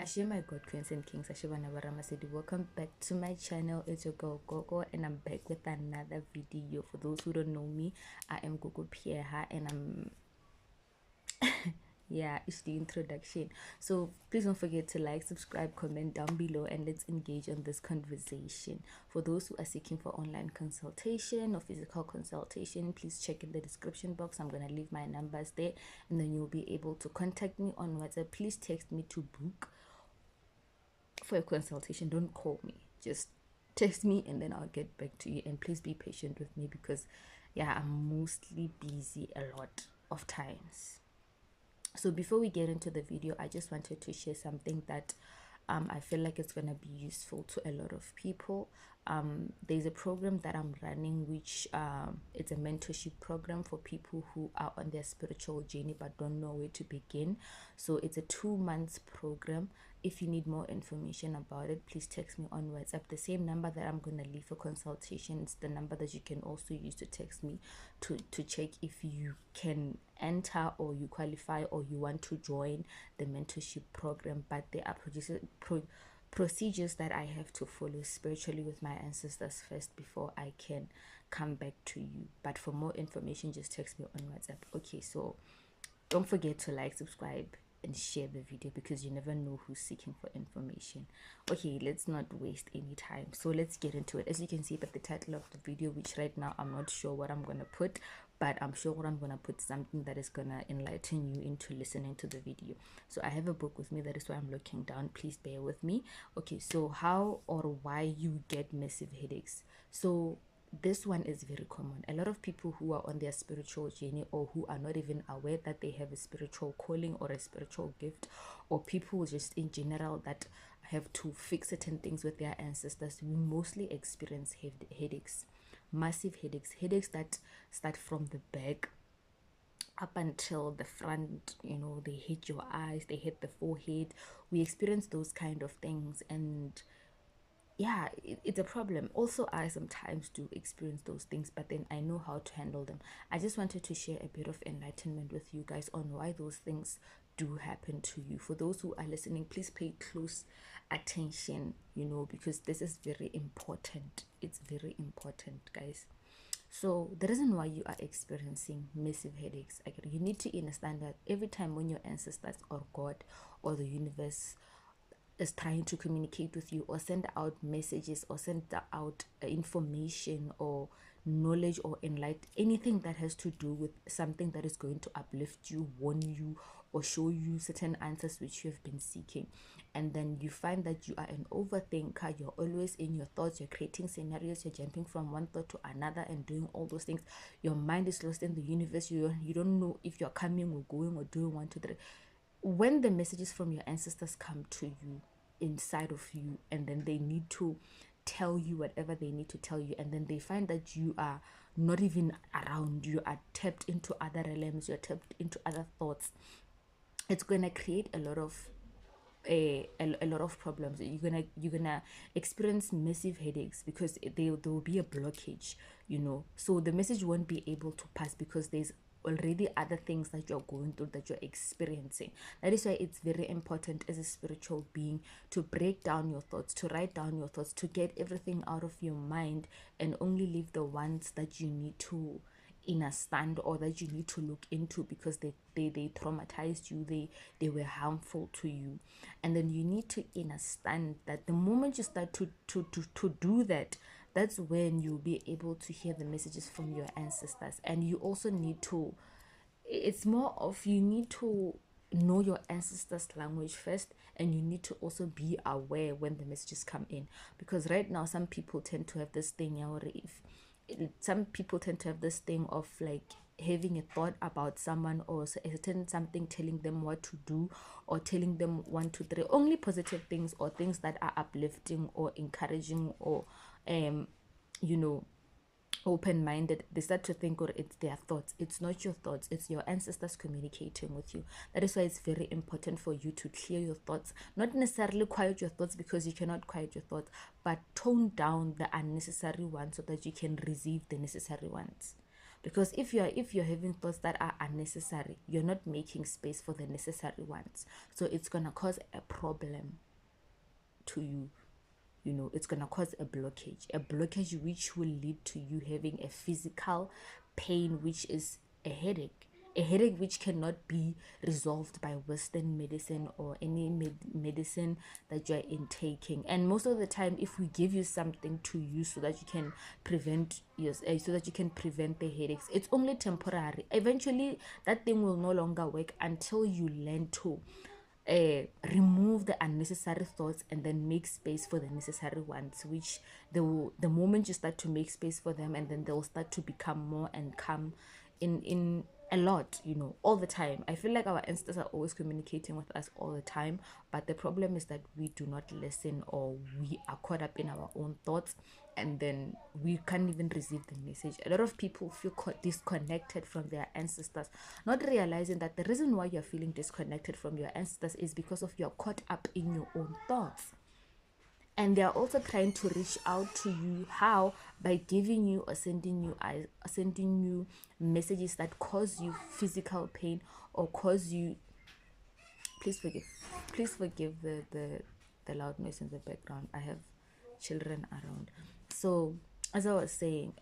Ashe my God, Queens and Kings, Ashe Banabarama. Welcome back to my channel. It's your girl Gogo, and I'm back with another video. For those who don't know me, I am Gogo Pierre, and I'm yeah, it's the introduction. So please don't forget to like, subscribe, comment down below, and let's engage on this conversation. For those who are seeking for online consultation or physical consultation, please check in the description box. I'm gonna leave my numbers there, and then you'll be able to contact me on WhatsApp. Please text me to book for a consultation. Don't call me, just text me and then I'll get back to you. And please be patient with me because yeah, I'm mostly busy a lot of times. So before we get into the video, I just wanted to share something that I feel like it's going to be useful to a lot of people. There's a program that I'm running, which it's a mentorship program for people who are on their spiritual journey but don't know where to begin. So it's a 2 months program. If you need more information about it, please text me on WhatsApp. The same number that I'm going to leave for consultation is the number that you can also use to text me to check if you can enter or you qualify or you want to join the mentorship program. But there are procedures that I have to follow spiritually with my ancestors first before I can come back to you. But for more information, just text me on WhatsApp. Okay, so don't forget to like, subscribe, and share the video because you never know who's seeking for information. Okay, let's not waste any time, so let's get into it. As you can see by the title of the video, which right now I'm not sure what I'm gonna put, but I'm sure what I'm gonna put something that is gonna enlighten you into listening to the video. So I have a book with me, that is why I'm looking down. Please bear with me. Okay, so how or why you get massive headaches. So this one is very common. A lot of people who are on their spiritual journey or who are not even aware that they have a spiritual calling or a spiritual gift, or people just in general that have to fix certain things with their ancestors, we mostly experience headaches, massive headaches that start from the back up until the front. They hit your eyes, they hit the forehead. We experience those kind of things, and yeah, it's a problem. Also, I sometimes do experience those things, but then I know how to handle them. I just wanted to share a bit of enlightenment with you guys on why those things do happen to you. For those who are listening, please pay close attention, because this is very important. It's very important, guys. So the reason why you are experiencing massive headaches, you need to understand that every time when your ancestors or God or the universe is trying to communicate with you or send out messages or send out information or knowledge or enlighten anything that has to do with something that is going to uplift you, warn you, or show you certain answers which you have been seeking, and then you find that you are an overthinker, you're always in your thoughts, you're creating scenarios, you're jumping from one thought to another and doing all those things, your mind is lost in the universe, you don't know if you're coming or going or doing 1 2 3. When the messages from your ancestors come to you inside of you, and then they need to tell you whatever they need to tell you, and then they find that you are not even around, you are tapped into other realms, you're tapped into other thoughts, it's gonna create a lot of a lot of problems. You're gonna experience massive headaches because there will be a blockage, so the message won't be able to pass because there's already other things that you're going through, that you're experiencing. That is why it's very important as a spiritual being to break down your thoughts, to write down your thoughts, to get everything out of your mind and only leave the ones that you need to understand or that you need to look into because they traumatized you, they were harmful to you. And then you need to understand that the moment you start to do that, that's when you'll be able to hear the messages from your ancestors. And you also need to, it's more of, you need to know your ancestors language first, and you need to also be aware when the messages come in, because right now some people tend to have this thing, some people tend to have this thing of like having a thought about someone or a certain something telling them what to do or telling them 1 2 3, only positive things or things that are uplifting or encouraging or you know open-minded. They start to think, or it's their thoughts. It's not your thoughts, it's your ancestors communicating with you. That is why it's very important for you to clear your thoughts, not necessarily quiet your thoughts because you cannot quiet your thoughts, but tone down the unnecessary ones so that you can receive the necessary ones. Because if you're having thoughts that are unnecessary, you're not making space for the necessary ones. So it's gonna cause a problem to you. It's gonna cause a blockage which will lead to you having a physical pain, which is a headache which cannot be resolved by Western medicine or any medicine that you're intaking. And most of the time, if we give you something to use so that you can prevent the headaches, it's only temporary. Eventually that thing will no longer work until you learn to remove the unnecessary thoughts and then make space for the necessary ones, which the moment you start to make space for them, and then they'll start to become more and come in a lot, all the time. I feel like our ancestors are always communicating with us all the time, but the problem is that we do not listen, or we are caught up in our own thoughts, and then we can't even receive the message. A lot of people feel disconnected from their ancestors, not realizing that the reason why you're feeling disconnected from your ancestors is because of you're caught up in your own thoughts. And they are also trying to reach out to you. How? By giving you or sending you messages that cause you physical pain, or cause you, please forgive the loud noise in the background. I have children around. So as I was saying,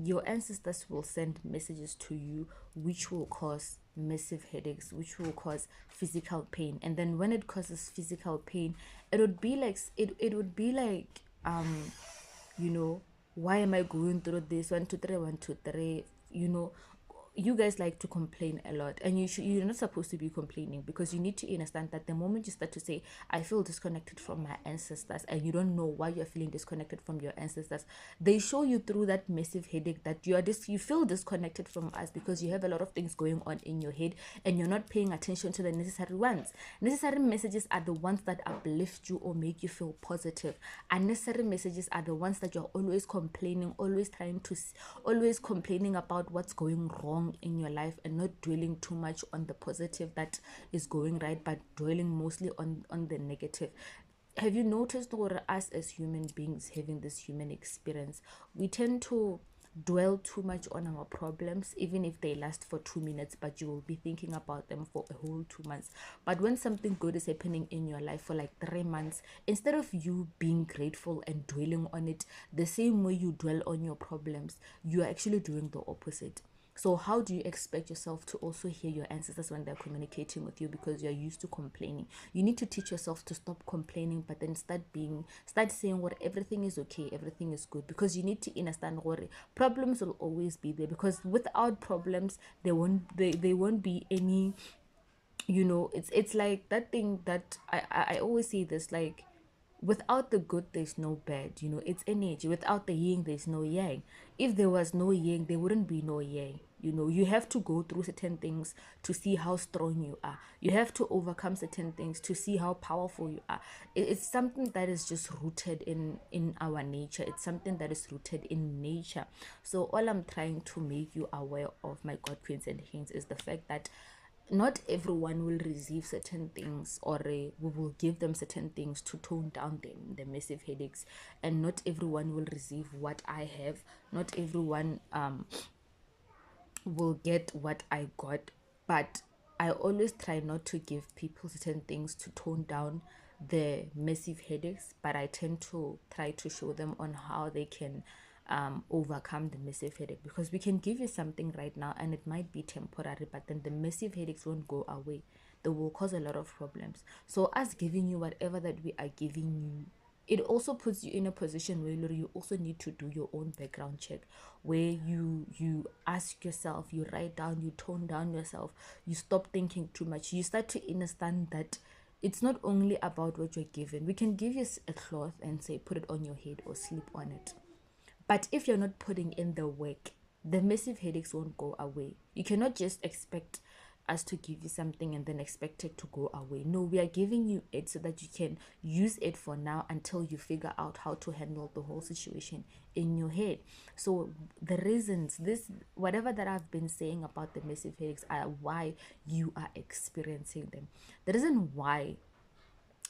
your ancestors will send messages to you which will cause massive headaches, which will cause physical pain. And then when it causes physical pain, it would be like you know why am I going through this? 1 2 3, 1 2 3. You guys like to complain a lot, and you're not supposed to be complaining, because you need to understand that the moment you start to say, I feel disconnected from my ancestors, and you don't know why you're feeling disconnected from your ancestors, they show you through that massive headache that you feel disconnected from us because you have a lot of things going on in your head, and you're not paying attention to the necessary ones. Necessary messages are the ones that uplift you or make you feel positive. Unnecessary messages are the ones that you're always complaining, always complaining about what's going wrong in your life, and not dwelling too much on the positive that is going right, but dwelling mostly on the negative. Have you noticed, or us as human beings having this human experience, we tend to dwell too much on our problems, even if they last for 2 minutes, but you will be thinking about them for a whole 2 months. But when something good is happening in your life for like 3 months, instead of you being grateful and dwelling on it the same way you dwell on your problems, you are actually doing the opposite. So how do you expect yourself to also hear your ancestors when they're communicating with you, because you're used to complaining? You need to teach yourself to stop complaining, but then start saying what everything is okay, everything is good, because you need to understand what problems will always be there, because without problems there won't be any. It's like that thing that I always say this, like, without the good there's no bad. It's energy. Without the yin there's no yang. If there was no yang, there wouldn't be no yang. You have to go through certain things to see how strong you are. You have to overcome certain things to see how powerful you are. It's something that is just rooted in our nature. It's something that is rooted in nature. So all I'm trying to make you aware of, my god queens and kings, is the fact that not everyone will receive certain things, or we will give them certain things to tone down the massive headaches, and not everyone will receive what I have. Not everyone will get what I got, but I always try not to give people certain things to tone down the massive headaches, but I tend to try to show them on how they can overcome the massive headache, because we can give you something right now and it might be temporary, but then the massive headaches won't go away. They will cause a lot of problems. So us giving you whatever that we are giving you, it also puts you in a position where you also need to do your own background check, where you ask yourself, you write down, you tone down yourself, you stop thinking too much, you start to understand that it's not only about what you're given. We can give you a cloth and say put it on your head or sleep on it, but if you're not putting in the work, the massive headaches won't go away. You cannot just expect us to give you something and then expect it to go away. No, we are giving you it so that you can use it for now until you figure out how to handle the whole situation in your head. So the reasons, whatever that I've been saying about the massive headaches, are why you are experiencing them. The reason why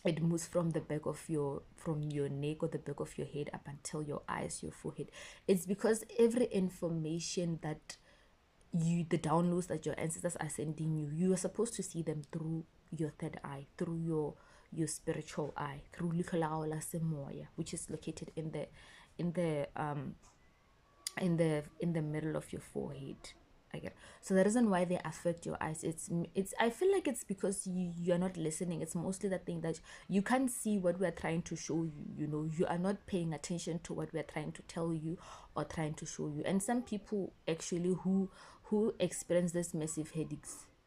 it moves from your neck or the back of your head up until your eyes, your forehead, it's because every information that the downloads that your ancestors are sending you, you are supposed to see them through your third eye, through your spiritual eye, through likho la gago la semoya, which is located in the in the middle of your forehead. I get. So the reason why they affect your eyes, it's I feel like it's because you're not listening. It's mostly the thing that you can't see what we're trying to show you. You know, you are not paying attention to what we're trying to tell you or trying to show you. And some people actually who experience this massive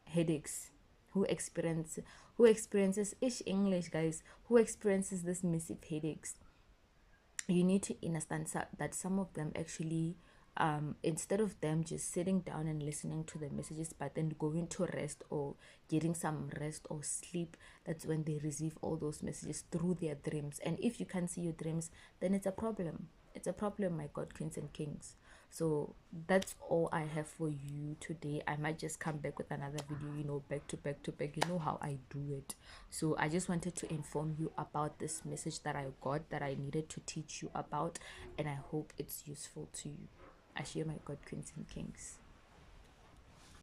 headaches, who experiences ish English, guys, who experiences this massive headaches, you need to understand that some of them actually, instead of them just sitting down and listening to the messages but then going to rest or getting some rest or sleep, that's when they receive all those messages through their dreams. And if you can't see your dreams, then it's a problem. It's a problem, my god, queens and kings. So that's all I have for you today. I might just come back with another video, you know, back to back to back. You know how I do it. So I just wanted to inform you about this message that I got, that I needed to teach you about, and I hope it's useful to you. I share my god, queens and kings.